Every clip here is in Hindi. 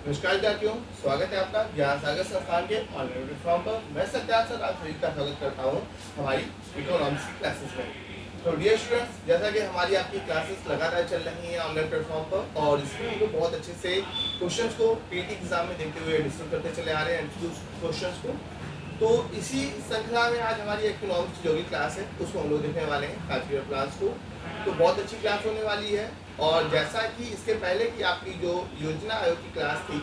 नमस्कार विद्यार्थियों, स्वागत है आपका ज्ञान सागर संस्थान के ऑनलाइन प्लेटफॉर्म पर। मैं सत्यार्थ सर आप सभी का स्वागत करता हूं हमारी इकोनॉमिक्स की क्लासेस में। तो डियर स्टूडेंट्स, जैसा कि हमारी आपकी क्लासेस लगातार चल रही हैं ऑनलाइन प्लेटफॉर्म पर और इसमें हम लोग बहुत अच्छे से क्वेश्चंस को पीटी एग्जाम में देखते हुए डिस्कस करते चले आ रहे हैं क्वेश्चंस को। तो इसी श्रृंखला में आज हमारी इकोनॉमिक्स की जो भी क्लास है उसको हम लोग देखने वाले हैं काफी क्लास को। तो बहुत अच्छी क्लास होने वाली है और जैसा कि इसके पहले की आपकी जो योजना आयोग की क्लास थी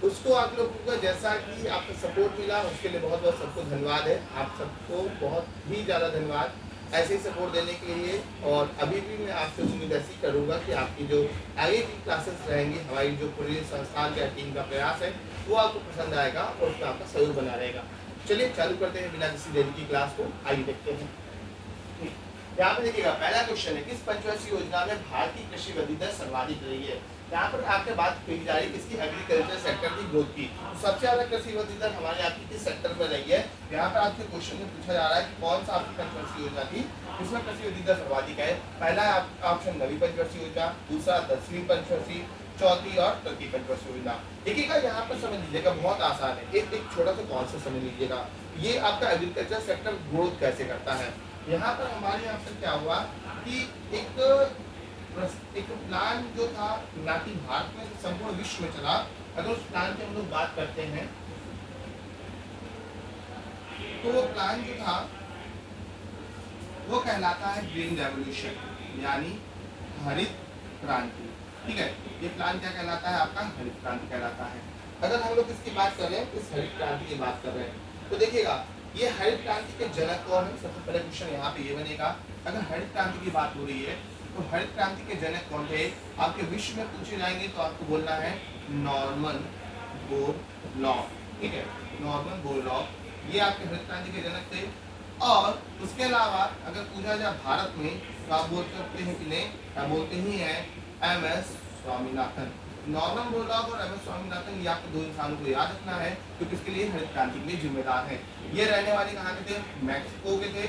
उसको आप लोगों को जैसा कि आपको सपोर्ट मिला उसके लिए बहुत बहुत सबको धन्यवाद है। आप सबको बहुत ही ज़्यादा धन्यवाद ऐसे ही सपोर्ट देने के लिए। और अभी भी मैं आपसे उम्मीद ऐसी करूँगा कि आपकी जो आगे की क्लासेस रहेंगी, हमारी जो पूरी संस्थान की टीम का प्रयास है वो आपको पसंद आएगा और उसमें आपका सहयोग बना रहेगा। चलिए चालू करते हैं बिना किसी देरी की क्लास को। आइए देखते हैं। यहाँ पे देखिएगा, पहला क्वेश्चन है किस पंचवर्षीय योजना में भारतीय कृषि वृद्धि दर सर्वाधिक रही है। यहाँ पर आपके बात की जा रही है किसकी, एग्रीकल्चर सेक्टर की ग्रोथ की। तो सबसे ज्यादा कृषि वृद्धि दर हमारे आपकी किस सेक्टर में रही है। यहाँ पर आपके क्वेश्चन में पूछा जा रहा है कि कौन सा आपकी पंचवर्षीय योजना थी जिसमें कृषि वृद्धि दर सर्वाधिक है। पहला ऑप्शन नवी पंचवर्षीय योजना, दूसरा 10वीं पंचवर्षीय, चौथी और तृतीय पंचवर्षीय योजना। देखिएगा यहाँ पर समझ लीजिएगा, बहुत आसान है। एक छोटा सा कॉन्सेप्ट समझ लीजिएगा, ये आपका एग्रीकल्चर सेक्टर ग्रोथ कैसे करता है। यहाँ पर हमारे यहाँ पर क्या हुआ कि एक प्लान जो था ना कि भारत में संपूर्ण विश्व में चला। अगर उस प्लान की हम लोग बात करते हैं तो वो प्लान जो था वो कहलाता है ग्रीन रेवोल्यूशन, यानी हरित क्रांति। ठीक है, ये प्लान क्या कहलाता है, आपका हरित क्रांति कहलाता है। अगर हम लोग इसकी बात कर रहे हैं, इस हरित क्रांति की बात कर रहे हैं, तो देखिएगा ये हरित क्रांति के जनक कौन है। सबसे पहले क्वेश्चन यहाँ पे ये बनेगा, अगर हरित क्रांति की बात हो रही है तो हरित क्रांति के जनक कौन थे। आपके विश्व में पूछे जाएंगे तो आपको बोलना है नॉर्मन बोरलॉग। ठीक है, नॉर्मन बोरलॉग ये आपके हरित क्रांति के जनक थे। और उसके अलावा अगर पूछा जाए भारत में तो आप बोल सकते हैं कि नहीं, आप बोलते ही हैं MS स्वामीनाथन। नॉर्मन बोरलॉग और MS स्वामीनाथन, ये आपको दो इंसानों को याद रखना है क्योंकि इसके लिए हरित क्रांति के लिए जिम्मेदार है। ये रहने वाले कहाँ के थे, मैक्सिको के थे।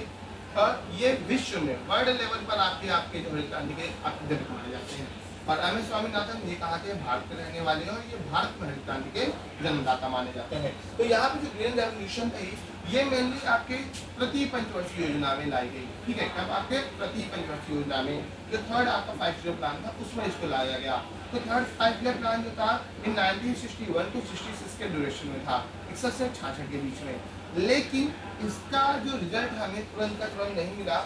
और ये विश्व में वर्ल्ड लेवल पर आपके जो हरित क्रांति के जनक माने जाते हैं। और MS स्वामीनाथन ये कहाँ के, भारत के रहने वाले हैं और ये भारत में हरित क्रांति के जन्मदाता माने जाते हैं। तो यहाँ पे जो ग्रीन रेवोल्यूशन थी ये मेनली आपके तृतीय पंचवर्षीय योजना में लाई गई। ठीक है, कब आपके तृतीय पंचवर्षीय योजना में जो थर्ड आपका 5 ईयर प्लान था उसमें इसको लाया गया। तो थर्ड 5 ईयर प्लान जो था इन 1961 टू 66 के ड्यूरेशन में था, 61 से 66 के बीच में। लेकिन इसका जो रिजल्ट हमें तुरंत का तुरंत नहीं मिला।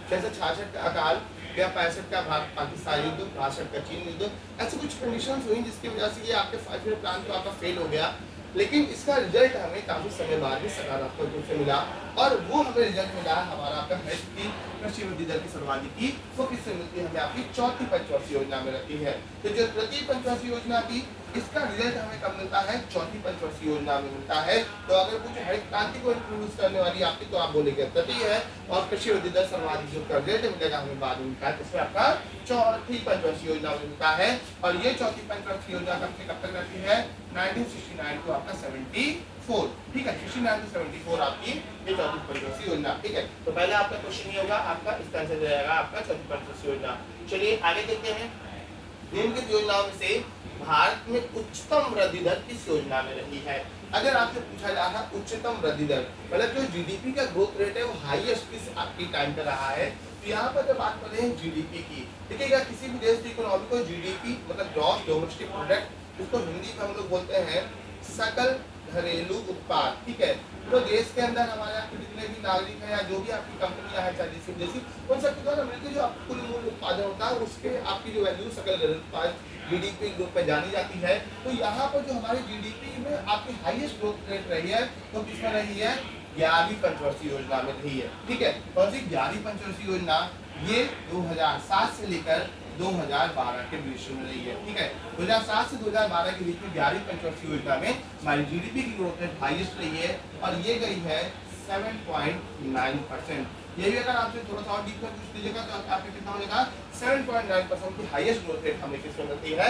जैसे 66 का अकाल या 65 का भारत पाकिस्तान युद्ध, 62 का चीन युद्ध, ऐसे कुछ कंडीशंस हुई जिसकी वजह से ये आपके 5 ईयर प्लान तो आपका फेल हो गया। लेकिन इसका रिजल्ट हमें काफी समय बाद भी सकारात्मक रूप से मिला और वो हमें रिजल्ट मिला हमारा आपका की कृषि वृद्धि दर की सर्वाधिक की वो किससे मिलती है, हमें आपकी चौथी पंचवर्षीय योजना में रहती है। तो जो तृतीय पंचवर्षीय योजना थी इसका रिजल्ट हमें कब मिलता है, चौथी पंचवर्षीय योजना में मिलता है। तो अगर कुछ हरित क्रांति को इंट्रोड्यूस करने वाली आपकी तो आप बोलेंगे तृतीय है और कृषि वृद्धि दर सर्वाधिक जो रिजल्ट मिलेगा हमें बाद में मिलता है, इसमें आपका चौथी पंचवर्षीय योजना में मिलता है। और ये चौथी पंचवर्षीय योजना कब से कब तक रहती है, 1969 को आपका 74। ठीक है, 69 से 74 आपकी ये चौथी पंचवर्षीय योजना। ठीक है, तो पहला आपका क्वेश्चन ये होगा, आपका इस तरह से रहेगा आपका चौथी पंचवर्षीय योजना। चलिए आगे देखते हैं, निम्नलिखित योजनाओं में से भारत में उच्चतम वृद्धि दर किस योजना में रही है। अगर आपसे पूछा जा रहा उच्चतम वृद्धि दर मतलब जो GDP का ग्रोथ रेट है वो हाईएस्ट किस आपकी टाइम पे रहा है। तो यहाँ पर जब बात कर रहे हैं GDP की, देखिएगा किसी भी देश की इकोनॉमी को GDP मतलब ग्रॉस डोमेस्टिक प्रोडक्ट, उसको हिंदी में हम लोग बोलते हैं सकल घरेलू उत्पाद। ठीक है, तो देश के अंदर हमारे यहाँ के जितने भी नागरिक हैं या जो भी आपकी कंपनियां हैं चाहे जैसी विदेशी, उन सबके द्वारा मिलकर जो आपको कुल मूल्य उत्पादन होता है उसके आपकी जो वैल्यू सकल घरेलू उत्पाद GDP ग्रोथ में जानी जाती है। तो यहाँ पर जो हमारी GDP में आपकी हाईएस्ट ग्रोथ रेट रही है तो किसमें रही है, 11वीं पंचवर्षीय योजना में रही है। ठीक है, कौन सी 11वीं पंचवर्षीय योजना, ये 2007 से लेकर 2012 के बीच में रही है। ठीक है, 2007 से 2012 के बीच में 11वीं पंचवर्षीय योजना में हमारी GDP की ग्रोथ रेट हाईएस्ट रही है और ये गई है 7.9%। ये भी अगर आपसे थोड़ा सा और डीप में पूछ लीजिएगा तो आपके कितना हो जाएगा, 7.9% की हाईएस्ट ग्रोथ रेट हमें किसमें मिलती है,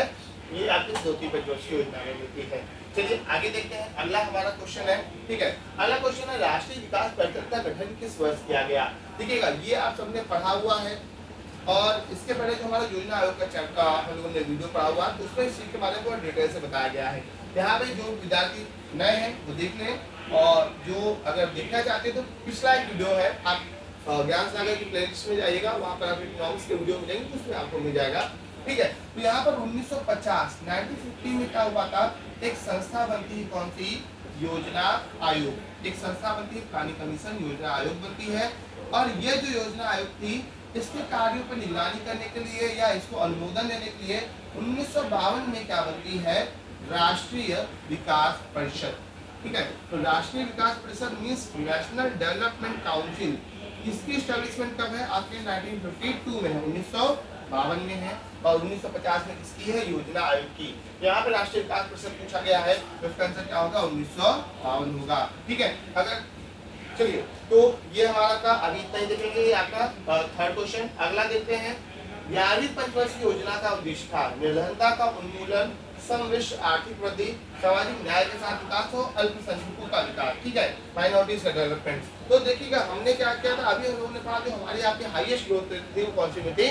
ये आपकी चौथी पंचवर्षीय योजना में मिलती है। चलिए आगे देखते हैं, अगला हमारा क्वेश्चन है। ठीक है, अगला क्वेश्चन है राष्ट्रीय विकास परिषद का गठन किस वर्ष किया गया। देखिएगा ये आप सबने पढ़ा हुआ है और इसके पहले जो हमारा योजना आयोग का चैप्टर हम लोगों ने वीडियो पढ़ा हुआ तो उसमें इस चीज के बारे में डिटेल से बताया गया है। यहाँ पे जो विद्यार्थी नए हैं वो देख लें, और जो अगर देखना चाहते हैं तो पिछला एक वीडियो है, आप ज्ञान सागर की प्लेलिस्ट में जाइएगा, वहाँ पर आप इकोनॉमिक्स के वीडियो मिलेंगे, उसमें आपको मिल जाएगा। ठीक है, तो यहाँ पर 1950 में क्या हुआ था, एक संस्था बनती है, कौन सी, योजना आयोग। एक संस्था बनती है, प्लानिंग कमीशन योजना आयोग बनती है। और ये जो योजना आयोग थी, इसके कार्यों पर निगरानी करने के लिए या इसको अनुमोदन देने के लिए 1952 में क्या बनती है, राष्ट्रीय विकास परिषद। ठीक है, तो राष्ट्रीय विकास परिषद मीन्स नेशनल डेवलपमेंट काउंसिल। इसकी स्टैब्लिशमेंट कब है, आपके 1952 में है, 1952 में है। और 1950 में किसकी है, योजना आयोग की। यहाँ पे राष्ट्रीय विकास परिषद पूछा गया है, तो इसका आंसर क्या होगा, 1952 होगा। ठीक है, अगर चलिए तो ये हमारा था, अभी इतना ही देखेंगे, ये आपका थर्ड क्वेश्चन। अगला देखते हैं, 11वीं पंचवर्षीय योजना का उद्देश्य था निर्धनता का उन्मूलन, समविश्व आर्थिक वृद्धि, सामाजिक न्याय के साथ विकास हो, अल्पसंख्यकों का विकास। ठीक है, माइनॉरिटीज का डेवलपमेंट। तो देखिएगा हमने क्या किया था, अभी हम लोगों ने पढ़ा, जो हमारी आपकी हाईएस्ट ग्रोथ रेट थी वो कौन सी में थी,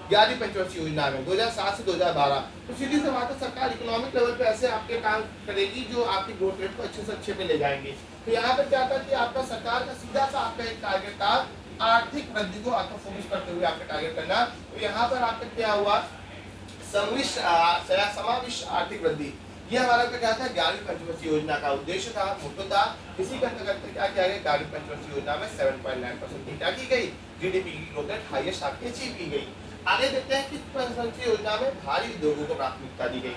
11वीं पंचवर्षीय योजना में 2007 से 2012। तो सीधी सी बात है, सरकार इकोनॉमिक लेवल पे ऐसे आपके काम करेगी जो आपकी ग्रोथ रेट को अच्छे से अच्छे पे ले जाएंगे। तो यहाँ पे क्या था कि आपका सरकार का सीधा सा आपका एक टारगेट था, आर्थिक वृद्धि को आपको फोकस करते हुए आपका टारगेट करना। तो यहाँ पर आपका क्या हुआ, समाविष्ट आर्थिक वृद्धि, ये हमारा क्या था, 11वीं पंचवर्षीय योजना का उद्देश्य था, मुद्दा था। इसी के अंतर्गत क्या किया गया, 11वीं पंचवर्षीय योजना में 7.9% की क्या की गई, जीडीपी की ग्रोथ रेट हाईएस्ट आपकी अचीव की गई। आगे देखते हैं, किस पंचवर्षीय योजना में भारी उद्योगों को प्राथमिकता दी गई।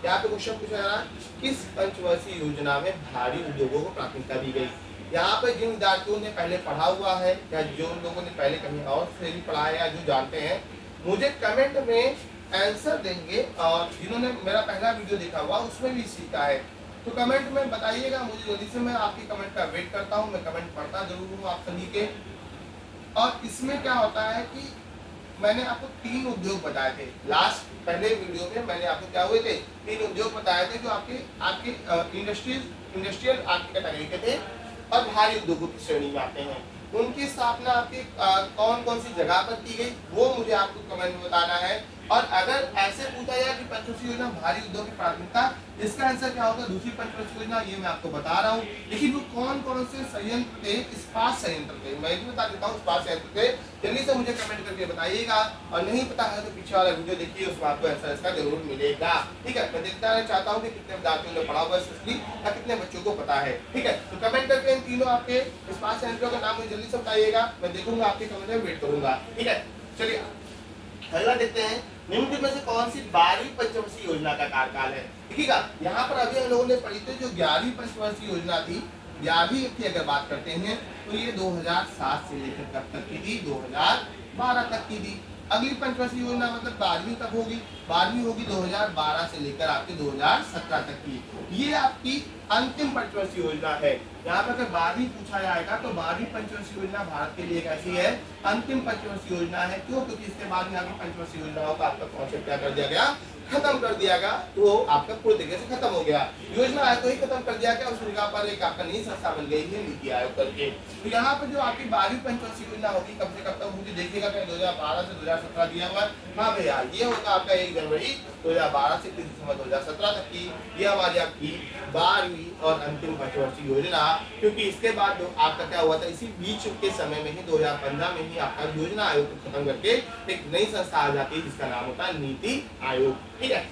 यहाँ पे क्वेश्चन पूछा जा रहा है, किस पंचवर्षीय योजना में भारी उद्योगों को प्राथमिकता दी गई। यहाँ पे जिन विद्यार्थियों ने पहले पढ़ा हुआ है या जो लोगों ने पहले कहीं और से भी पढ़ा है या जो जानते हैं, मुझे कमेंट में आंसर देंगे। और जिन्होंने मेरा पहला वीडियो देखा हुआ उसमें भी सीखा है, तो कमेंट में बताइएगा मुझे जल्दी से, मैं आपकी कमेंट का वेट करता हूँ। मैं कमेंट पढ़ता जरूर हूँ आप सभी के। और इसमें क्या होता है कि मैंने आपको 3 उद्योग बताए थे लास्ट पहले वीडियो में, मैंने आपको क्या हुए थे, 3 उद्योग बताए थे जो आपके इंडस्ट्रियल आपकी कैटेगरी के थे और भारी उद्योगों की श्रेणी में आते हैं। उनकी स्थापना आपकी कौन कौन सी जगह पर की गई वो मुझे आपको कमेंट में बताना है। और अगर ऐसे पूछा जाए कि पंचवर्षीय योजना भारी उद्योग की प्राथमिकता, इसका आंसर क्या होगा, दूसरी पंचवर्षीय योजना, ये मैं आपको बता रहा हूँ। लेकिन वो कौन कौन से संयंत्र थे, इस्पात संयंत्र थे, मैं भी बता देता हूँ, इस्पात संयंत्र थे। जल्दी से मुझे कमेंट करके बताइएगा, और नहीं पता है तो पीछे वाला वीडियो देखिए, उसमें आपको आंसर इसका जरूर मिलेगा। ठीक है, मैं देखता चाहता हूँ कि कितने विद्यार्थियों ने पढ़ा हुआ है या कितने बच्चों को पता है। ठीक है, तो कमेंट करके इन तीनों आपके इस्पात संयंत्रों का नाम मुझे जल्दी से बताइएगा, मैं देखूंगा आपके कमेंट में, वेट करूंगा। ठीक है, चलिए अगला देखते हैं, निम्न में से कौन सी 12वीं पंचवर्षीय योजना का कार्यकाल है। देखिएगा यहाँ पर अभी हम लोगों ने पढ़ी थी जो 11वीं पंचवर्षीय योजना थी, 11वीं की अगर बात करते हैं तो ये 2007 से लेकर कब तक की थी, 2012 तक की थी। अगली पंचवर्षीय योजना मतलब 12वीं कब होगी, 12वीं होगी 2012 से लेकर आपके 2017 तक की। ये आपकी अंतिम पंचवर्षीय योजना है। यहाँ पर अगर 12वीं पूछा जाएगा तो 12वीं पंचवर्षीय योजना भारत के लिए कैसी है, अंतिम पंचवर्षीय योजना है। क्यों, क्योंकि इसके बाद में आपकी पंचवर्षीय योजनाओं का आपका कॉन्सेप्ट क्या कर दिया गया, खत्म कर दिया गया, तो आपका पूरी तरीके से खत्म हो गया। योजना आयोग को ही खत्म कर दिया गया, उस जगह पर एक आपका नई संस्था बन गई है नीति आयोग करके। तो यहाँ पर जो आपकी 12वीं पंचवर्षीय योजना होगी कब से कब तक होगी, देखिएगा 2012 से 2017 दिया हुआ है। हाँ भैया, ये होगा आपका 1 जनवरी 2012 से 30 दिसंबर 2017 तक की। ये हमारी आपकी 12वीं और अंतिम पंचवर्षीय योजना, क्योंकि इसके बाद आपका क्या हुआ था, इसी बीच के समय में ही 2015 में ही आपका योजना आयोग को खत्म करके एक नई संस्था आ जाती है जिसका नाम होता है नीति आयोग। ठीक है,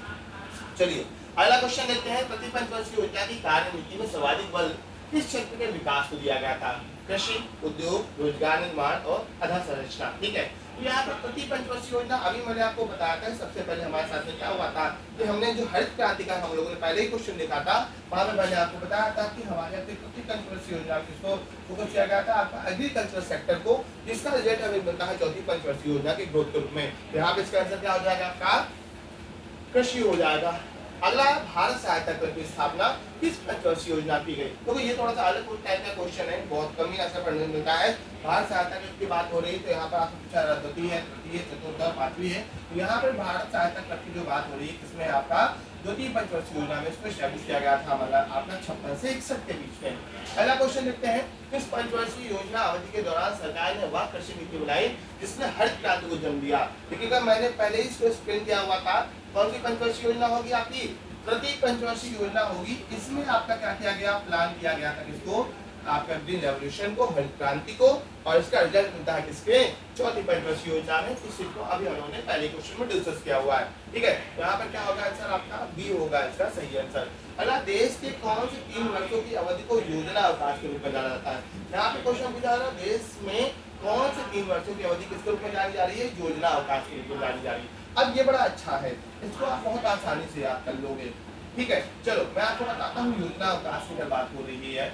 चलिए अगला क्वेश्चन देखते हैं, प्रति पंचवर्षीय योजना की कार्यनीति में सर्वाधिक बल किस क्षेत्र के विकास को दिया गया था, कृषि, उद्योग, रोजगार निर्माण और अधोसंरचना। ठीक है, तो यहाँ पर प्रति पंचवर्षीय योजना अभी मैंने आपको बताया था, सबसे पहले हमारे साथ में क्या हुआ था कि हमने जो हरित क्रांति का हम लोगों ने पहले ही क्वेश्चन देखा था, वहां में मैंने आपको बताया था कि हमारे यहाँ प्रति पंचवर्षीय योजना किसको फोकस किया गया था, आपका एग्रीकल्चर सेक्टर को, जिसका रिजल्ट हमें मिलता है चौथी पंचवर्षीय योजना के ग्रोथ के रूप में। यहाँ पे इसका आंसर क्या हो जाएगा, आपका कृषि हो जाएगा। अगला भारत सहायता कर की स्थापना किस पंचवर्षीय योजना की गई, क्योंकि ये थोड़ा सा अलग टाइप का क्वेश्चन है, बहुत कम ही आंसर पढ़ने को मिलता है। भारत सहायता की बात हो रही है तो यहाँ पर आपको पूछा द्वितीय है, तृतीय, चतुर्थ, 5वीं है। तो यहाँ पर भारत सहायता कर की जो बात हो रही है किसमें, आपका ज्योति पंचवर्षीय योजना में इसको स्टैब्लिश किया गया था हमारा आपका 56 से 61 के बीच में। पहला क्वेश्चन देखते हैं, किस पंचवर्षीय योजना अवधि के दौरान सरकार ने वह कृषि नीति बनाई जिसने हरित क्रांति को जन्म दिया। देखिएगा मैंने पहले ही इसको एक्सप्लेन किया हुआ था। कौन सी पंचवर्षीय योजना होगी आपकी? तृतीय पंचवर्षीय योजना होगी। इसमें आपका क्या किया गया, प्लान किया गया था किसको, आपका ग्रीन रेवोल्यूशन को, हरित क्रांति को, और इसका रिजल्ट मिलता है किसके, चौथी पंचवर्षीय योजना में। इस चीज को अभी हमने पहले क्वेश्चन में डिस्कस किया हुआ है। ठीक है, यहाँ पर क्या होगा आंसर आपका बी होगा इसका सही आंसर। अगला, देश के कौन से 3 वर्षों की अवधि को योजना अवकाश के रूप में जाना जाता है। यहाँ पे क्वेश्चन पूछा जा रहा है, देश में कौन से 3 वर्षों की अवधि किसके रूप में जानी जा रही है, योजना अवकाश के रूप में जानी जा रही है। अब ये बड़ा अच्छा है, इसको आप बहुत आसानी से याद कर लोगे। ठीक है, चलो मैं आपको बताता हूँ योजना अवकाश की अगर बात हो रही है।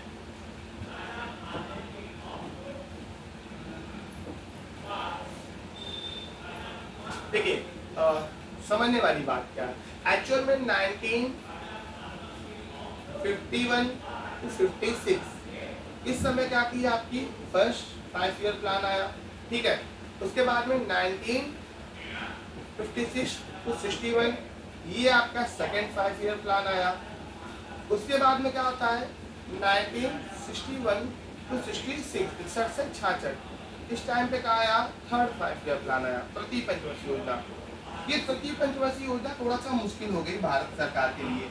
देखिए समझने वाली बात क्या है, एक्चुअल में 1951 to 56 इस समय क्या की आपकी फर्स्ट 5 ईयर प्लान आया। ठीक है, उसके बाद में 1956 to 61 ये आपका सेकेंड 5 ईयर प्लान आया। उसके बाद में क्या होता है 1961 to 66 61 से 66 इस टाइम पे क्या आया, थर्ड 5 ईयर प्लान आया, तृतीय पंचवर्षीय योजना। ये तृतीय पंचवर्षीय योजना थोड़ा सा मुश्किल हो गई भारत सरकार के लिए।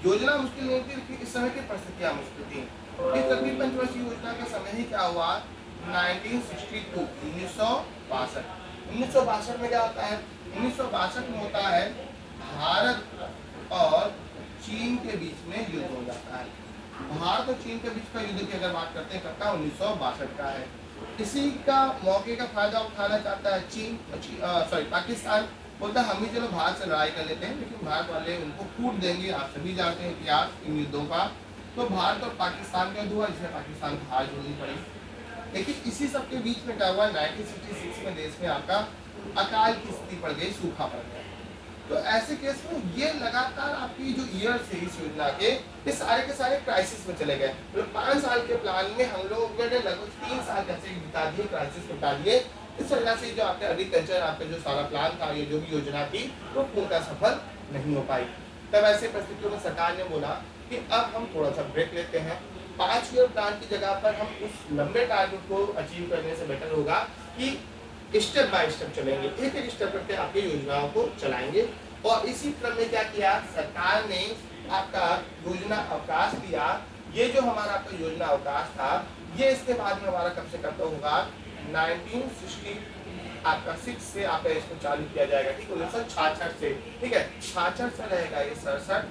योजना मुश्किल नहीं थी, इस समय की परिस्थितियां मुश्किल थी। इस तृतीय पंचवर्षीय योजना के समय ही क्या हुआ, 1962 में क्या होता है, 1962 में होता है भारत और चीन के बीच में युद्ध हो जाता है। भारत और चीन के बीच का युद्ध की अगर बात करते हैं कब का, 1962 का है। इसी का मौके का फायदा उठाना चाहता है पाकिस्तान। बोलता है हम ही चलो भारत से लड़ाई कर लेते हैं, लेकिन भारत वाले उनको कूट देंगे। आप सभी जानते हैं इतिहास इन युद्धों का। तो भारत और पाकिस्तान का युद्ध हुआ, जिसमें पाकिस्तान को हार जोड़नी पड़ी। लेकिन इसी सब के बीच में क्या हुआ, 1966 में देश में आपका अकाल की स्थिति पड़ गई, सूखा पड़ गया। तो ऐसे केस में ये लगातार आपकी जो ईयर थे इस योजना के, ये सारे के सारे क्राइसिस में चले गए। तो 5 साल के प्लान में हम लोग ने लगभग 3 साल कैसे बिता दिए, क्राइसिस बिता दिए। इस वजह से जो आपका एग्रीकल्चर आपका जो सारा प्लान था, ये जो भी योजना थी, वो पूर्णतः सफल नहीं हो पाई। तब ऐसे परिस्थितियों में सरकार ने बोला कि अब हम थोड़ा सा ब्रेक लेते हैं। 5 ईयर प्लान की जगह पर हम उस लंबे टारगेट को अचीव करने से बेटर होगा कि स्टेप बाय स्टेप चलेंगे, एक एक स्टेप करके आपकी योजनाओं को चलाएंगे। और इसी क्रम में क्या किया, सरकार ने आपका योजना अवकाश दिया। ये जो हमारा आपका योजना अवकाश था, ये इसके बाद में हमारा कब से कब होगा, 1966 से आपका इसको चालू किया जाएगा। ठीक है, 1966 से। ठीक है, 66 से रहेगा ये 67,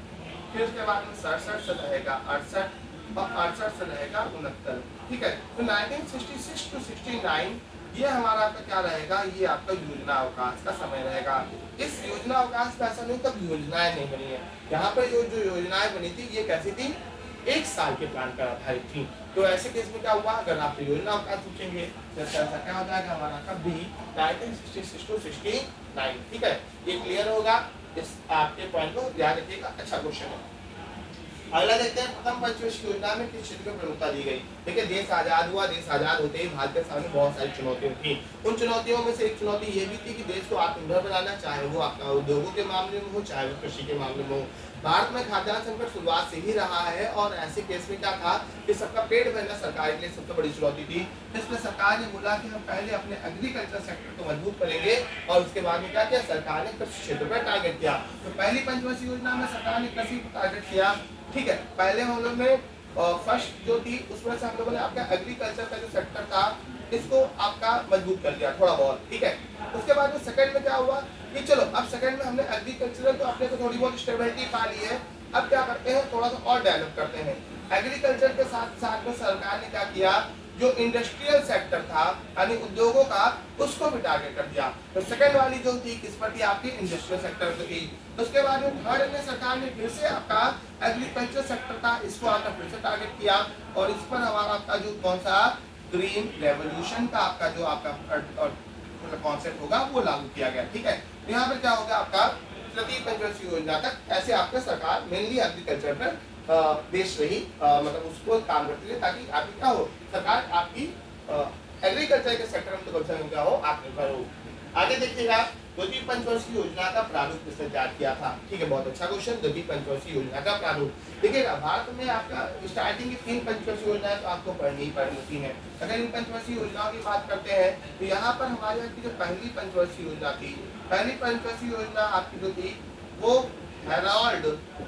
फिर उसके बाद में 67 से रहेगा 68 और 68 से रहेगा 69। ठीक है, तो 1966 to 69 ये हमारा आपका क्या रहेगा, ये आपका योजना अवकाश का समय रहेगा। इस योजना अवकाश का ऐसा नहीं तब योजनाएं नहीं बनी है। यहाँ पर जो योजनाएं बनी थी ये कैसी थी, 1 साल के प्लान पर आधारित थी। तो ऐसे केस में क्या हुआ, अगर आप योजना अवकाश पूछेंगे जैसे ऐसा क्या हो जाएगा हमारा कभी 1966 to 69। ठीक है, ये क्लियर होगा, इस आपके पॉइंट को ध्यान रखिएगा। अच्छा क्वेश्चन है। अगला देखते हैं, प्रथम पंचवर्षीय योजना में किस क्षेत्र को प्रमुखता दी गई। देखिए देश आजाद हुआ, देश आजाद होते ही भारत के सामने बहुत सारी चुनौतियां थी। उन चुनौतियों में से एक चुनौती ये भी थी कि देश को आत्मनिर्भर बनाना, चाहे वो आपका उद्योगों के मामले में हो, चाहे वो कृषि के मामले में हो। भारत में खाद्यान्न संकट शुरुआत से ही रहा है, और ऐसे केस में क्या था कि सबका पेट भरना सरकार के लिए सबसे बड़ी चुनौती थी। इसलिए सरकार ने बोला कि हम पहले अपने एग्रीकल्चर सेक्टर को मजबूत करेंगे, और उसके बाद में क्या किया, सरकार ने कृषि क्षेत्र पर टारगेट किया। तो पहली पंचवर्षीय योजना में सरकार ने कृषि पर टारगेट किया। ठीक है, पहले हम लोग ने फर्स्ट जो थी उसमें से हम लोगों ने आपका एग्रीकल्चर का जो सेक्टर था इसको आपका मजबूत कर दिया थोड़ा बहुत। ठीक है, उसके बाद में सेकंड में क्या हुआ कि चलो अब सेकंड में हमने एग्रीकल्चर तो अपने को थोड़ी बहुत स्टेबिलिटी पा ली है, अब क्या करते हैं थोड़ा सा और डेवलप करते हैं। एग्रीकल्चर के साथ साथ में सरकार ने क्या किया, जो इंडस्ट्रियल सेक्टर था यानी उद्योगों का, उसको भी टारगेट कर दिया। तो सेकंड वाली जो थी किस पर थी, आपकी इंडस्ट्रियल सेक्टर पर थी। उसके बाद में थर्ड में सरकार ने फिर से आपका एग्रीकल्चर सेक्टर था, इसको आपका फिर से टारगेट किया, और इस पर हमारा आपका जो कौन सा ग्रीन रेवोल्यूशन का आपका जो आपका कॉन्सेप्ट होगा वो लागू किया गया। ठीक है, तो यहाँ पर क्या होगा आपका तृतीय पंचवर्षीय योजना तक ऐसे आपका सरकार मेनली एग्रीकल्चर पर बेस रही, मतलब उसको काम करती है, ताकि आपकी क्या हो, सरकार आपकी एग्रीकल्चर के सेक्टर में तो कम से कम क्या हो, आत्मनिर्भर हो। आगे देखिएगा, द्वितीय पंचवर्षीय योजना का प्रारूप किसने तैयार किया था? ठीक है, बहुत अच्छा क्वेश्चन। द्वितीय पंचवर्षीय योजना का प्रारूप देखिएगा, भारत में आपका स्टार्टिंग की 3 पंचवर्षीय योजनाएं तो आपको पढ़नी ही पड़ती है। अगर इन पंचवर्षीय योजनाओं की बात करते हैं तो यहाँ पर हमारे यहाँ की जो पहली पंचवर्षीय योजना थी, पहली पंचवर्षीय योजना आपकी जो थी वो हेराल्ड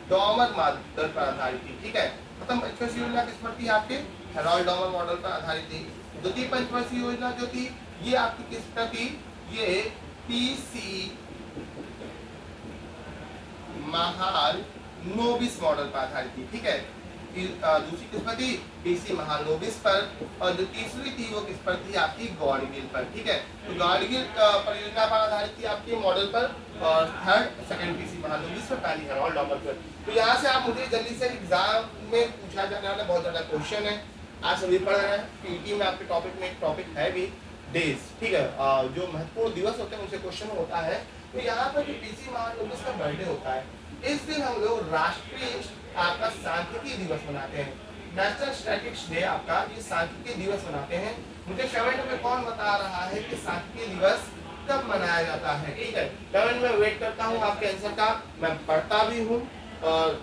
डॉमर मॉडल पर आधारित थी। ठीक है, प्रथम पंचवर्षीय योजना किस पर थी? आपके हेराल्ड डॉमर मॉडल पर आधारित थी। द्वितीय पंचवर्षीय योजना जो थी ये आपकी किस पर थी? ये पीसी महालनोबिस मॉडल पर आधारित थी। ठीक है, दूसरी किस पर थी? पीसी महालनोबिस पर, और जो तीसरी थी वो किस पर थी? आपकी गॉडगिल पर। ठीक है, तो गॉडगिल परियोजना पर आधारित थी आपके मॉडल पर, और थर्ड सेकंड पीसी महालनोबिस पर, पहली हेराल्ड डॉमर पर। तो यहाँ से आप मुझे जल्दी से एग्जाम में पूछा जाने वाला बहुत ज्यादा क्वेश्चन है, आज सभी पढ़ रहे हैं। पीटी में आपके टॉपिक में एक टॉपिक है भी डेज। ठीक है, जो महत्वपूर्ण दिवस होते हैं उनसे क्वेश्चन होता है। तो यहाँ पर जो पीसी महालनोबिस का बर्थडे होता है, इस दिन हम लोग राष्ट्रीय आपका सांख्यिकी दिवस मनाते हैं। नेशनल स्टैटिस्टिक्स डे आपका ये सांख्यिकी दिवस मनाते हैं। मुझे कमेंट में कौन बता रहा है कि सांख्यिकी दिवस कब मनाया जाता है? ठीक है, कमेंट में वेट करता हूँ आपके आंसर का, मैं पढ़ता भी हूँ और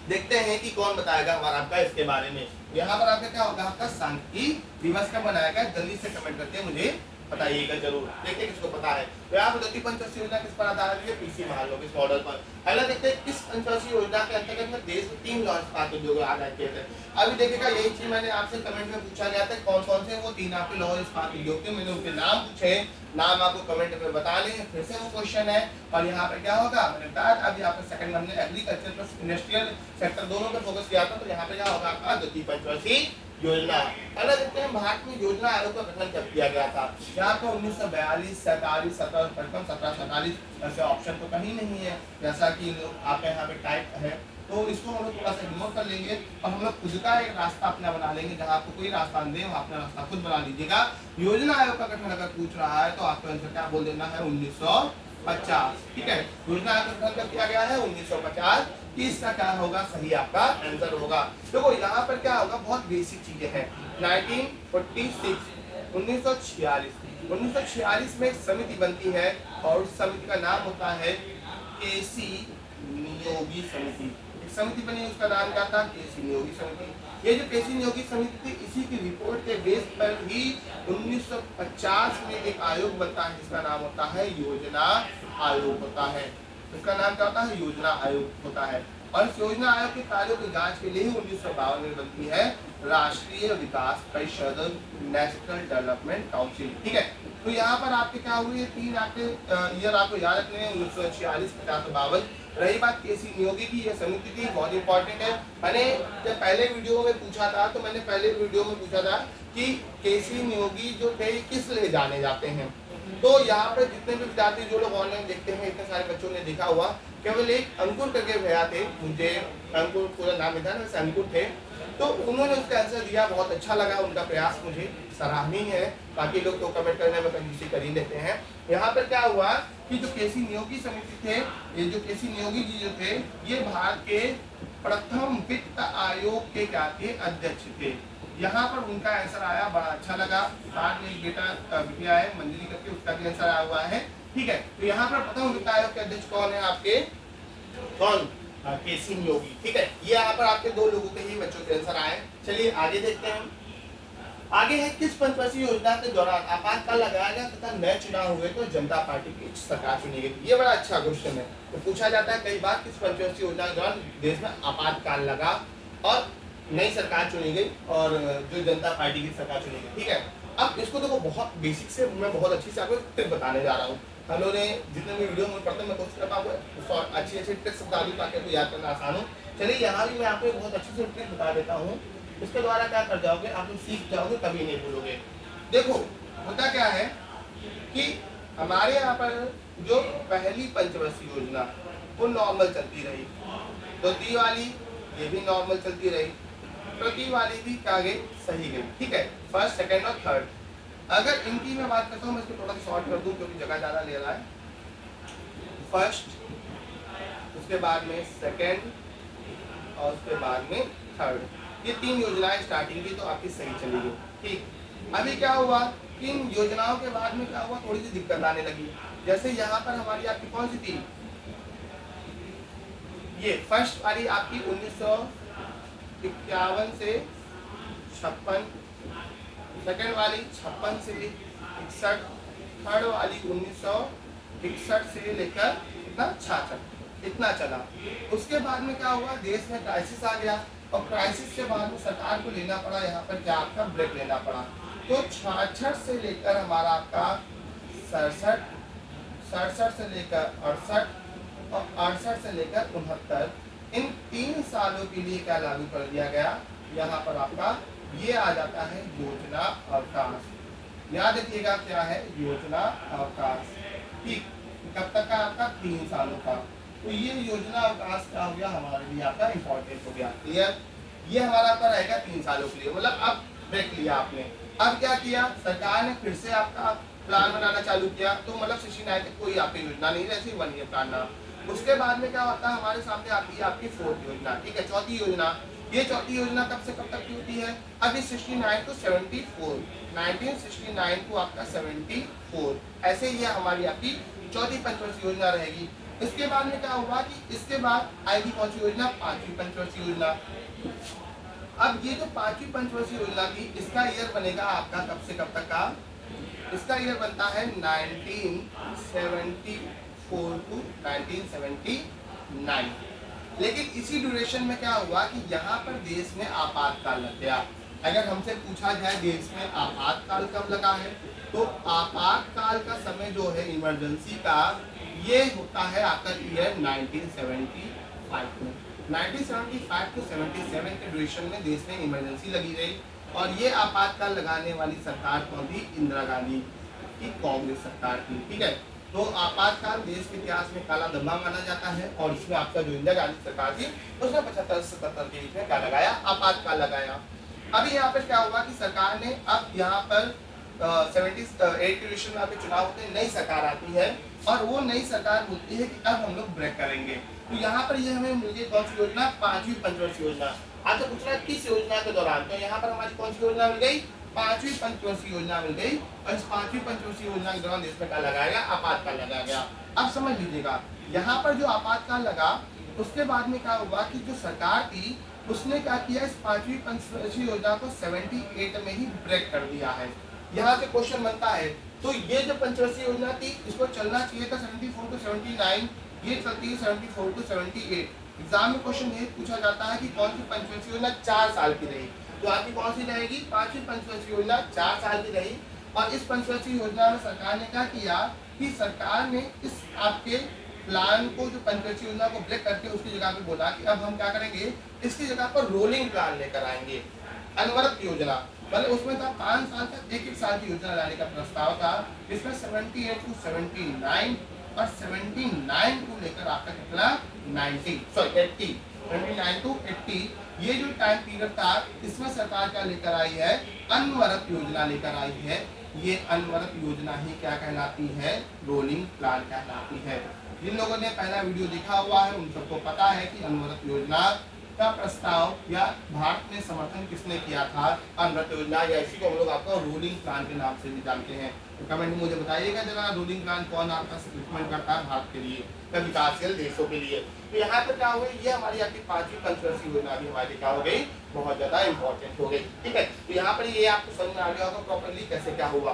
देखते हैं कि कौन बताएगा हमारा आपका इसके बारे में। यहाँ पर आपका क्या होगा? आपका सांख्यिकी दिवस कब मनाया गया? जल्दी से कमेंट करके मुझे बताइएगा जरूर, देखते किसको पता है। तो यहाँ पर द्वितीय पंचवर्षीय योजना किस पर आधारित है? पीसी महालनोबिस मॉडल पर। अगला देखते हैं किस पंचवर्षीय योजना के अंतर्गत में देश में 3 लॉन्च इस्पात उद्योग आधार किए थे। अभी देखिएगा यही चीज मैंने आपसे कमेंट में पूछा गया था, कौन कौन से वो 3 आपके लॉन्च इस्पात उद्योग थे। मैंने उनके नाम पूछे, नाम आपको कमेंट में बता लें, फिर से वो क्वेश्चन है। और यहाँ पे क्या होगा? मैंने बताया अभी यहाँ पे सेकंड हमने एग्रीकल्चर प्लस इंडस्ट्रियल सेक्टर दोनों पे फोकस किया था। तो यहाँ पे क्या होगा? आपका द्वितीय पंचवर्षीय योजना। अगला देखते हैं भारत में योजना आयोग का गठन कब किया गया था? यहाँ पे 1942, 47, 1747 ऐसे ऑप्शन तो कहीं नहीं है, जैसा कि आपके यहाँ पे टाइप है। तो इसको हम लोग थोड़ा सा इग्नोर कर लेंगे और हम लोग खुद का एक रास्ता अपना बना लेंगे। जहाँ आपको कोई रास्ता नहीं दे वहाँ अपना रास्ता खुद बना लीजिएगा। योजना आयोग का गठन अगर पूछ रहा है तो आपको आंसर क्या बोल देना है? 1950। ठीक है, योजना आयोग का गठन कब किया गया है? 1950। इसका क्या होगा? सही आपका आंसर होगा। देखो यहाँ पर क्या होगा? बहुत बेसिक चीजें हैं। 1946 1946 में एक समिति बनती है और उस समिति का नाम होता है केसी नियोगी समिति। एक समिति बनी, उसका नाम क्या था? केसी नियोगी समिति। ये जो केसी नियोगी समिति थी, इसी की रिपोर्ट के बेस पर ही 1950 में एक आयोग बनता है जिसका नाम होता है योजना आयोग होता है। इसका नाम क्या होता है? योजना आयोग होता है। और इस योजना आयोग के कार्यों की जांच के लिए 1952 में बनती है राष्ट्रीय विकास परिषद, नेशनल डेवलपमेंट काउंसिल। ठीक है, तो यहाँ पर आपके क्या हुए? 3 आपके ईयर आपको याद रखने हैं, 1946, 50 और 52। रही बात केसी नियोगी की, यह समिति थी, बहुत इंपॉर्टेंट है। मैंने जब पहले वीडियो में पूछा था तो मैंने पहले वीडियो में पूछा था कि केसी नियोगी जो थे किस लिए जाने जाते हैं। तो यहाँ पर जितने भी विद्यार्थी जो लोग ऑनलाइन देखते हैं, इतने सारे बच्चों ने देखा हुआ, केवल एक अंकुर करके भैया थे, मुझे अंकुर पूरा नाम नहीं था ना, वैसे अंकुर थे। तो उन्होंने उसका आंसर दिया, बहुत अच्छा लगा उनका प्रयास, मुझे सराहनीय है। बाकी लोग तो कमेंट करने में कंजूसी कर ही लेते हैं। यहाँ पर क्या हुआ कि जो केसी नियोगी समिति थे, ये जो केसी नियोगी जी जो थे, ये भारत के प्रथम वित्त आयोग के क्या थे? अध्यक्ष थे। यहाँ पर उनका आंसर आया, बड़ा अच्छा लगा। बाद में एक बिटिया है मंजरी करके, उसका भी आंसर आया हुआ है। ठीक है, तो यहाँ पर प्रथम वित्त आयोग के अध्यक्ष कौन है आपके? कौन? केसी नियोगी। ठीक है, ये यहाँ पर आपके 2 लोगों के ही बच्चों के आंसर आए। चलिए आगे देखते हैं। आगे है किस पंचवर्षीय योजना के दौरान आपातकाल लगाया गया तथा नए चुनाव हुए तो जनता पार्टी की सरकार चुनी गई? ये बड़ा अच्छा क्वेश्चन है। तो पूछा जाता है कई बार किस पंचवर्षीय योजना के दौरान देश में आपातकाल लगा और नई सरकार चुनी गई और जो जनता पार्टी की सरकार चुनी गई। ठीक है, अब इसको देखो बहुत बेसिक से मैं बहुत अच्छी से आपको ट्रिक बताने जा रहा हूँ। हम लोगों ने जितने भी वीडियो में पढ़ते हैं मैं कोशिश करता हूँ अच्छी अच्छी ट्रिक्स बता दूँ ताकि आपको याद करना आसान हो। चलिए यहाँ भी मैं आपको एक बहुत अच्छी से ट्रिक बता देता हूँ, इसके द्वारा क्या कर जाओगे? आप लोग सीख जाओगे, कभी नहीं भूलोगे। देखो होता क्या है कि हमारे यहाँ पर जो पहली पंचवर्षीय योजना वो नॉर्मल चलती रही, द्वितीय वाली ये भी नॉर्मल चलती रही, तृतीय वाली भी क्या गई? सही गई। ठीक है, फर्स्ट, सेकंड और थर्ड। अगर इनकी मैं बात करता हूँ, मैं इसको थोड़ा सा शॉर्ट कर दूं क्योंकि जगह ज़्यादा ले रहा है। फर्स्ट, उसके बाद में सेकंड और उसके बाद में थर्ड, ये 3 योजनाएं स्टार्टिंग की तो आपकी सही चली गई। ठीक, अभी क्या हुआ कि इन योजनाओं के बाद में क्या हुआ? थोड़ी सी दिक्कत आने लगी। जैसे यहाँ पर हमारी आपकी कौन सी थी, ये फर्स्ट वाली आपकी 1951 से 56, सेकेंड वाली 56 से 61, थर्ड वाली 1961 से लेकर कितना 66, इतना चला। उसके बाद में क्या हुआ, देश में क्राइसिस आ गया और क्राइसिस के बाद में सरकार को लेना पड़ा यहाँ पर क्या आपका ब्रेक लेना पड़ा। तो 66 से लेकर हमारा आपका 67, 67 से लेकर 68 और 68 से लेकर 69, इन 3 सालों के लिए क्या लागू कर दिया गया, यहाँ पर आपका ये आ जाता है योजना अवकाश। याद रखिएगा क्या है योजना अवकाश, ठीक। कब तक का आपका 3 सालों का। तो ये योजना अवकाश क्या हो गया हमारे लिए आपका इंपॉर्टेंट हो गया, क्लियर। ये हमारा आपका रहेगा 3 सालों के लिए, मतलब अब ब्रेक लिया आपने। अब क्या किया सरकार ने, फिर से आपका प्लान बनाना चालू किया। तो मतलब 69 तक कोई आपकी योजना नहीं रहती, 1 ईयर प्लान ना। उसके बाद में क्या होता है हमारे सामने आती है आपकी 4th योजना, ठीक है, चौथी योजना। ये चौथी योजना कब से कब तक की होती है, अभी 69 to 74, 1969 को आपका 74, ऐसे ये हमारी आपकी चौथी पंचवर्षीय योजना रहेगी। इसके बाद में क्या होगा कि इसके बाद आएगी कौन सी योजना, 5वीं पंचवर्षीय योजना। अब ये जो 5वीं पंचवर्षीय योजना थी, इसका ईयर बनेगा आपका कब से कब तक का, इसका ईयर बनता है 1974 to 1979। लेकिन इसी ड्यूरेशन में क्या हुआ कि यहाँ पर देश में आपातकाल लग गया। अगर हमसे पूछा जाए देश में आपातकाल कब लगा है, तो आपातकाल का समय जो है इमरजेंसी का, ये होता है आपका ईयर 1975 में। 1975 to 77 के ड्यूरेशन में देश में इमरजेंसी लगी रही। और ये आपातकाल लगाने वाली सरकार कौन थी, इंदिरा गांधी की कांग्रेस सरकार थी, ठीक है। तो आपातकाल देश के इतिहास में काला धब्बा माना जाता है। और इसमें आपका जो इंदिरा गांधी सरकार थी उसने 75-77 के बीच में क्या लगाया, आपातकाल लगाया। अभी यहाँ पर क्या हुआ कि सरकार ने अब यहाँ पर 78 के में आपके चुनाव होते हैं, नई सरकार आती है और वो नई सरकार बोलती है कि अब हम लोग ब्रेक करेंगे। तो यहाँ पर ये हमें मिल गई कौन सी योजना, 5वीं पंचवर्षीय योजना। आज पूछ रहा है किस योजना के दौरान, तो यहाँ पर हमारी कौन सी योजना मिल गई, 5वीं पंचवर्षीय योजना मिल गई। और इस 5वीं पंचवर्षीय योजना के दौरान देश में क्या लगाया गया, आपातकाल लगाया गया। अब समझ लीजिएगा यहाँ पर जो आपातकाल लगा, उसके बाद में क्या हुआ कि जो सरकार थी उसने क्या किया, इस 5वीं पंचवर्षीय योजना को 78 में ही ब्रेक कर दिया है। यहाँ से क्वेश्चन बनता है, तो ये जो पंचवर्षीय योजना थी इसको चलना चाहिए था 74 to 79, ये चलती है 74 to 78। एग्जाम में क्वेश्चन ये पूछा जाता है कि कौन सी पंचवर्षीय योजना 4 साल की रही, तो आपकी कौन सी रहेगी, 5वीं पंचवर्षीय योजना 4 साल की रही। और इस पंचवर्षीय योजना में सरकार ने क्या किया कि सरकार ने इस आपके प्लान को, जो पंचवर्षीय योजना को ब्रेक करके उसकी जगह पे बोला कि अब हम क्या करेंगे, इसकी जगह पर रोलिंग प्लान लेकर आएंगे, अनवरत योजना। मतलब उसमें था 5 साल तक एक साल की योजना लाने का प्रस्ताव था। इसमें 78 to 79 और 79 को लेकर आपका कितना 80 79 to 80, ये जो टाइम पीरियड था इसमें सरकार क्या लेकर आई है, अनवरत योजना लेकर आई है। ये अनवरत योजना ही क्या कहलाती है, रोलिंग प्लान कहलाती है। जिन लोगों ने पहला वीडियो देखा हुआ है उन सबको पता है कि अनवरत योजना का प्रस्ताव या भारत में समर्थन किसने किया था, अनवरत योजना, या इसी को हम लोग आपका रूलिंग प्लान के नाम से भी जानते हैं। तो कमेंट में मुझे बताइएगा जरा रूलिंग प्लान कौन आपका रिकमेंड करता है भारत के लिए या विकासशील देशों के लिए। तो यहाँ पर क्या हो गई, ये हमारी आपकी 5वीं पंचवर्षीय योजना भी हमारी क्या हो गई, बहुत ज्यादा इंपॉर्टेंट हो गई, ठीक है। तो यहाँ पर ये आपको समझ में आ गया होगा प्रॉपरली कैसे क्या हुआ।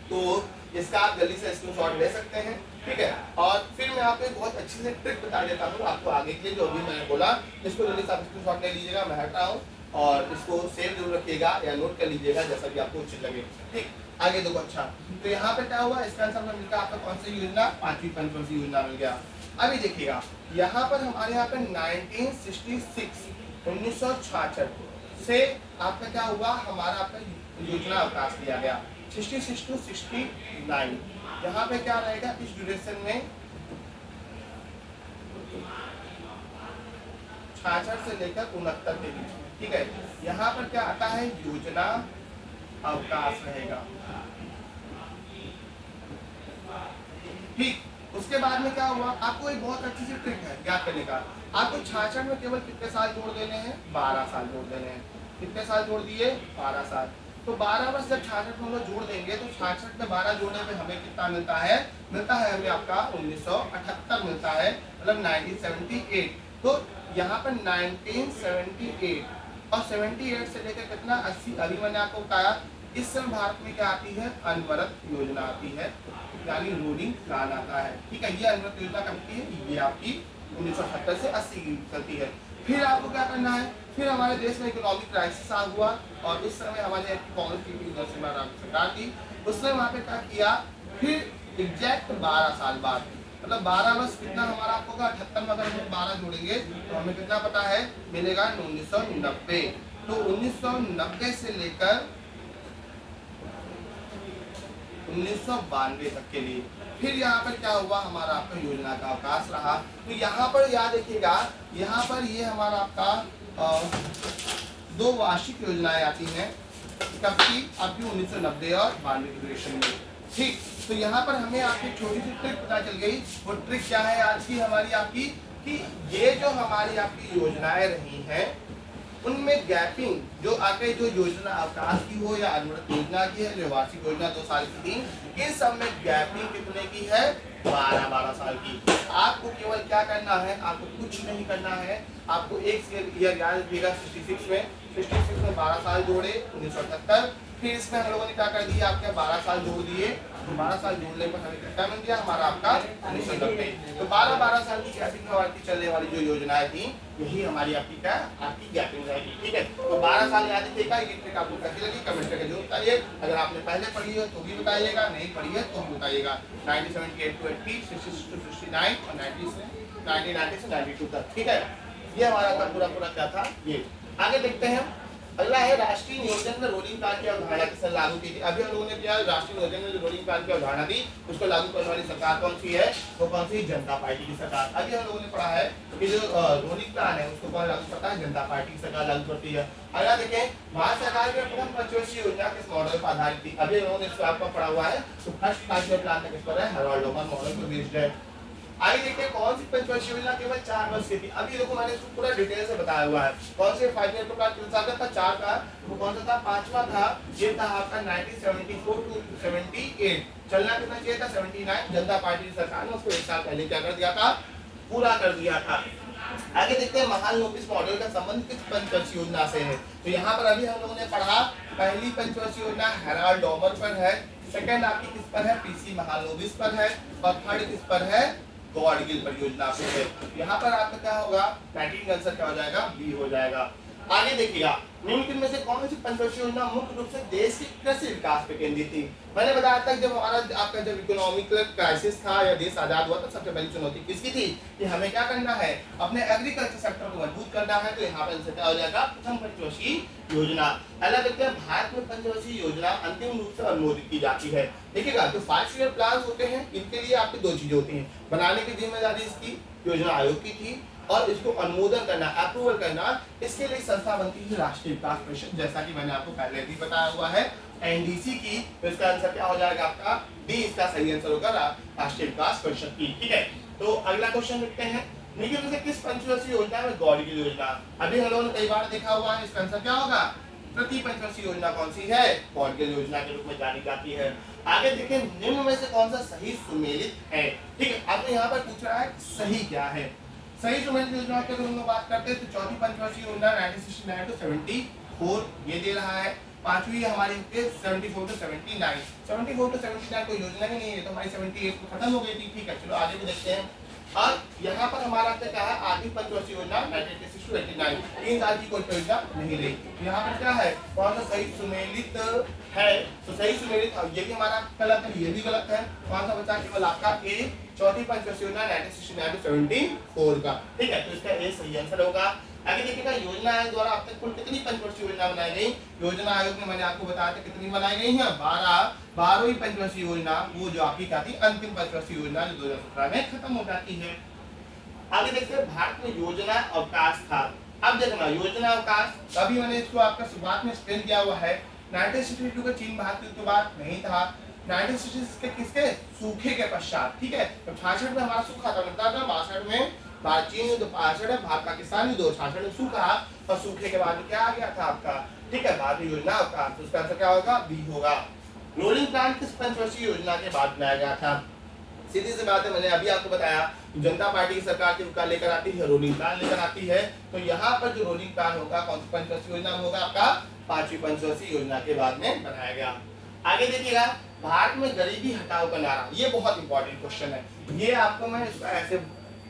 तो इसका आप जल्दी से स्क्रीनशॉट ले सकते हैं, ठीक है। और फिर मैं आपको एक बहुत अच्छी से ट्रिक बता देता हूँ आपको आगे के लिए, जो भी मैंने बोला इसको जल्दी से आप स्क्रीनशॉट ले लीजिएगा, मैं हटा हूँ। और इसको सेव जरूर रखिएगा या नोट कर लीजिएगा जैसा भी आपको उचित लगे, ठीक। आगे देखो, अच्छा तो यहाँ पे क्या हुआ, इसका आंसर में मिलता है आपका कौन सी योजना, 5वीं पंचवर्षीय योजना मिल गया। अभी देखिएगा यहाँ पर हमारे यहाँ पे 1966 से आपका क्या हुआ, हमारा आपका योजना अवकाश दिया गया 66 to 69। यहाँ पे क्या रहेगा इस ड्यूरेशन में 66 से लेकर 69 के बीच, ठीक है। यहाँ पर क्या आता है, योजना अवकाश रहेगा, ठीक। उसके बाद में क्या हुआ, आपको एक बहुत अच्छी सी ट्रिक है याद करने का। आपको 66 में केवल कितने साल जोड़ देने हैं, 12 साल जोड़ देने हैं। कितने साल जोड़ दिए, 12 साल। तो 12 वर्ष जब 66 में हम लोग जोड़ देंगे तो 66 में 12 जोड़ने पे हमें कितना मिलता है हमें आपका 1978 मिलता है, मतलब 1978। तो यहाँ पर 1978 और 78 से लेकर कितना 80, अभी मैंने आपको बताया इस समय भारत में क्या आती है, अनवरत योजना आती है, यानी रूलिंग प्लान आता है। ठीक है, ये अनवरत योजना कब की है, ये आपकी 1978 से 80 की चलती है। फिर आपको क्या करना है, फिर हमारे देश में इकोनॉमिक क्राइसिस आ हुआ और उस समय हमारे कांग्रेस की सरकार थी, उसने वहाँ पे क्या किया, फिर एग्जैक्ट 12 साल बाद, मतलब 12 वर्ष कितना हमारा आपको होगा 78 में अगर हम 12 जोड़ेंगे तो हमें कितना पता है मिलेगा 1990। तो 1990 से लेकर 1992 तक के लिए फिर यहाँ पर क्या हुआ, हमारा आपका योजना का अवकाश रहा। तो यहाँ पर याद रखिएगा, यहाँ पर ये हमारा आपका 2 वार्षिक योजनाएं आती हैं, कब की, आपकी 1990 और 92 की ड्यूरेशन में। ठीक, तो यहाँ पर हमें आपकी छोटी सी ट्रिक पता चल गई। वो ट्रिक क्या है आज की हमारी आपकी, कि ये जो हमारी आपकी योजनाएं रही हैं उनमें गैपिंग जो आगे जो योजना अवकाश की हो या अनवरत योजना की है, जो वार्षिक योजना 2 साल की थी, इन सब में गैपिंग कितने की है, 12 साल की। आपको केवल क्या करना है, आपको कुछ नहीं करना है, आपको एक ईयर याद रखिएगा 66 में 12 साल जोड़े 1978, फिर इसमें हम लोगों ने क्या कर दिया, आपके 12 साल जोड़ दिए, 12 साल जोड़ने पर हमें कितना मिल गया हमारा आपका 1990। तो 12 साल की गैपिंग में चलने वाली जो योजनाएं थी यही हमारी आपकी क्या, आपकी गैपिंग रहेगी। ठीक है, तो 12 साल याद रखिएगा। ये ट्रिक आपको कैसी लगी कमेंट करके जरूर बताइए। अगर आपने पहले पढ़ी है तो भी बताइएगा, नहीं पढ़ी है तो भी बताइएगा। 1978 to 80, 66 to 69 और 1990 से 92 तक। ठीक है, ये हमारा पूरा क्या था ये। आगे देखते हैं, अगला है राष्ट्रीय नियोजन में रोलिंग प्लान की अवधारणा किसने लागू की थी। अभी हम लोगों ने किया राष्ट्रीय नियोजन में जो रोलिंग प्लान की अवधारणा थी उसको लागू करने वाली सरकार कौन सी है, वो कौन सी, जनता पार्टी की सरकार। अभी हम लोगों ने पढ़ा है कि जो रोलिंग प्लान है उसको कौन लागू करता है, जनता पार्टी की सरकार लागू करती है। अगला देखें, भारत सरकार की प्रथम पंचवर्षीय योजना किस मॉडल पर आधारित थी। अभी हम लोगों ने इसको आपको पढ़ा हुआ है, तो फर्स्ट 5 प्लान किस पर है, हेराल्ड डोमन मॉडल पर बेस्ड है। आइए देखते हैं कौन सी पंचवर्षीय योजना केवल 4 वर्ष की थी। अभी देखो मैंने इसको पूरा डिटेल से बताया हुआ है। कौन से 5 ईयर प्लान किस साल का था, 4 का, वो कौन सा था, 5वां था। ये था आपका 1974 to 78, चलना कितना चाहिए था 79। जनता पार्टी की सरकार ने उसको 1 साल पहले क्या कर दिया था, पूरा कर दिया था। आगे देखते हैं महाल नोटिस मॉडल का संबंध किस पंचवर्षीय योजना से है। तो यहाँ पर अभी हम लोगों ने पढ़ा, पहली पंचवर्षीय योजना हेराल्ड डोमन पर है, सेकंड आपकी किस पर है, पीसी महालनोबिस पर है, और थर्ड किस पर है, गॉडगिल परियोजना पे है। यहाँ पर आपका क्या होगा, 19 आंसर क्या हो जाएगा, बी हो जाएगा। आगे देखिएगा, निम्नलिखित में से कौन सी पंचवर्षीय योजना मुख्य रूप से देश के कृषि विकास पे केंद्रित थी। मैंने बताया था जब हमारा आपका जब इकोनॉमिक क्राइसिस था या देश आजाद हुआ तो सबसे बड़ी चुनौती किसकी थी, कि हमें क्या करना है, अपने एग्रीकल्चर सेक्टर को मजबूत करना है। तो यहाँ पर क्या हो जाएगा, प्रथम पंचवर्षीय योजना। अगला देखते हैं, भारत में पंचवर्षीय योजना अंतिम रूप से अनुमोदित की जाती है। देखिएगा, जो 5 ईयर प्लान होते हैं इनके लिए आपकी 2 चीजें होती हैं, बनाने की जिम्मेदारी इसकी योजना आयोग की थी और इसको अनुमोदन करना, अप्रूवल करना, इसके लिए संस्था बनती है राष्ट्रीय विकास परिषद, जैसा कि मैंने आपको पहले भी बताया हुआ है एनडीसी की। तो इसका आंसर क्या हो जाएगा आपका डी, इसका सही आंसर होगा राष्ट्रीय विकास परिषद की। ठीक है, तो अगला क्वेश्चन देखते हैं, निम्नलिखित में से किस पंचवर्षीय योजना में गॉडगिल योजना। अभी हम लोगों ने कई बार देखा हुआ है, इसका आंसर क्या होगा, प्रति पंचवर्षीय योजना कौन सी है, गॉडगिल योजना के रूप में जानी जाती है। आगे देखें, निम्न में से कौन सा सही सुमेलित है। ठीक है, आपको यहाँ पर पूछ रहा है सही क्या है। सही सुमेलित योजना की अगर हम लोग बात करते हैं तो चौथी पंचवर्षीय योजना 1969 to 74 ये दे रहा है। पांचवी हमारी 74 to 79, 74 to 79 कोई योजना ही नहीं है, तो हमारी 78 को खत्म हो गई थी। ठीक है, चलो आगे भी देखते हैं। और यहाँ पर हमारा क्या है, आठवीं पंचवर्षीय योजना 1986 to 89, 3 साल की कोई योजना नहीं रही। यहाँ पर क्या है, कौन सा सही सुमेलित है, तो सही सुमेलित ये भी हमारा गलत है, ये भी गलत है। कौन सा बचा, केवल आपका ए, चौथी पंचवर्षीय योजना 1969 to 74 का। ठीक है, तो इसका ए सही आंसर होगा। आगे देखिएगा, योजना आयोग द्वारा अब तक कुल कितनी पंचवर्षीय योजना बनाई गई। योजना आयोग ने मैंने आपको बताया था कितनी बनाई गई है, 12वीं पंचवर्षीय योजना, वो जो आपकी क्या थी, अंतिम पंचवर्षीय योजना जो 2017 में खत्म हो जाती है। आगे देखते हैं, भारत में योजना अवकाश था। अब देखना, योजना अवकाश अभी मैंने इसको आपका शुरुआत में एक्सप्लेन किया हुआ है। 1962 का चीन भारत युद्ध के बाद नहीं था, 1966 के किसके सूखे के पश्चात। ठीक है, तो 66 में हमारा सूखा था, 62 में भारत चीन युद्ध 65 है, भारत पाकिस्तान युद्ध 66 में सूखा, और सूखे के बाद क्या आ गया था आपका, ठीक है, भारतीय योजना का, तो उसका आंसर क्या होगा, बी होगा। रोलिंग प्लान किस पंचवर्षीय योजना के बाद बनाया गया था? सीधी सी बात है, मैंने अभी आपको बताया, जनता पार्टी की सरकार क्या लेकर आती है, रोलिंग प्लान लेकर आती है। तो यहाँ पर जो रोलिंग प्लान होगा कौन सी पंचवर्षीय योजना में होगा, आपका 5वीं पंचवर्षीय योजना के बाद में बनाया गया। आगे देखिएगा, भारत में गरीबी हटाओ का नारा, ये बहुत इंपॉर्टेंट क्वेश्चन है। ये आपको मैं इसका ऐसे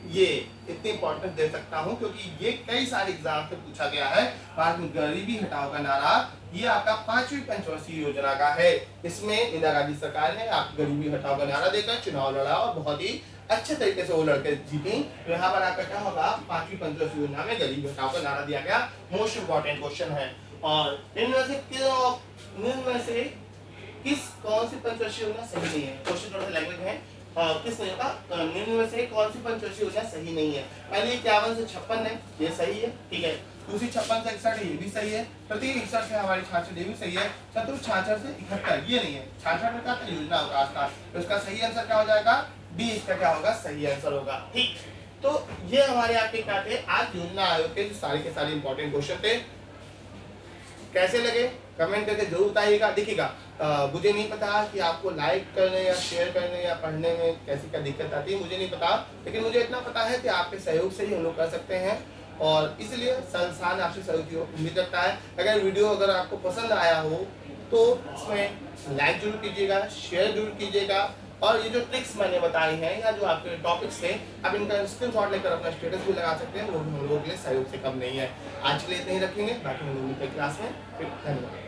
ये इतनी इंपॉर्टेंस दे सकता हूं क्योंकि ये कई सारे एग्जाम से पूछा गया है। भारत में गरीबी हटाओ का नारा, ये आपका 5वीं पंचवर्षीय योजना का है। इसमें इंदिरा गांधी सरकार ने आपकी गरीबी हटाओ का नारा देकर चुनाव लड़ा और बहुत ही अच्छे तरीके से वो लड़के जीती। तो यहाँ पर आपका क्या होगा, 5वीं पंचवर्षीय योजना में गरीबी हटाओ का नारा दिया गया। मोस्ट इंपॉर्टेंट क्वेश्चन है। और इनमें से किस कौन सी पंचवर्षीय योजना सही नहीं है, क्वेश्चन थोड़ा सा लैंग्वेज है, किस नहीं होगा, निम्न में से कौन सी पंचवर्षीय योजना सही नहीं है? पहले 51 से 56 है, ये सही है, ठीक है। दूसरी 56 से 61 ये भी सही है। तृतीय 61 से हमारी 66 ये भी सही है। चतुर्थ 66 से 71 ये नहीं है। 66 में क्या था, योजना अवकाश था, तो इसका सही आंसर क्या हो जाएगा, बी इसका क्या होगा, सही आंसर होगा, ठीक। तो ये हमारे आपके क्या थे, आज योजना आयोग के सारे के सारे इंपॉर्टेंट क्वेश्चन थे। कैसे लगे कमेंट करके जरूर बताइएगा। देखिएगा, मुझे नहीं पता कि आपको लाइक करने या शेयर करने या पढ़ने में कैसी क्या दिक्कत आती है, मुझे नहीं पता, लेकिन मुझे इतना पता है कि आपके सहयोग से ही हम लोग कर सकते हैं, और इसलिए संस्थान आपसे सहयोग की उम्मीद रखता है। अगर वीडियो अगर आपको पसंद आया हो तो इसमें लाइक जरूर कीजिएगा, शेयर जरूर कीजिएगा, और ये जो ट्रिक्स मैंने बताई हैं या जो आपके टॉपिक्स थे, आप इनका स्क्रीनशॉट लेकर अपना स्टेटस भी लगा सकते हैं, वो हम लोगों के लिए सहयोग से कम नहीं है। आज के लिए इतना ही रखेंगे, बाकी हम लोग मिलते हैं क्लास में। फिर धन्यवाद।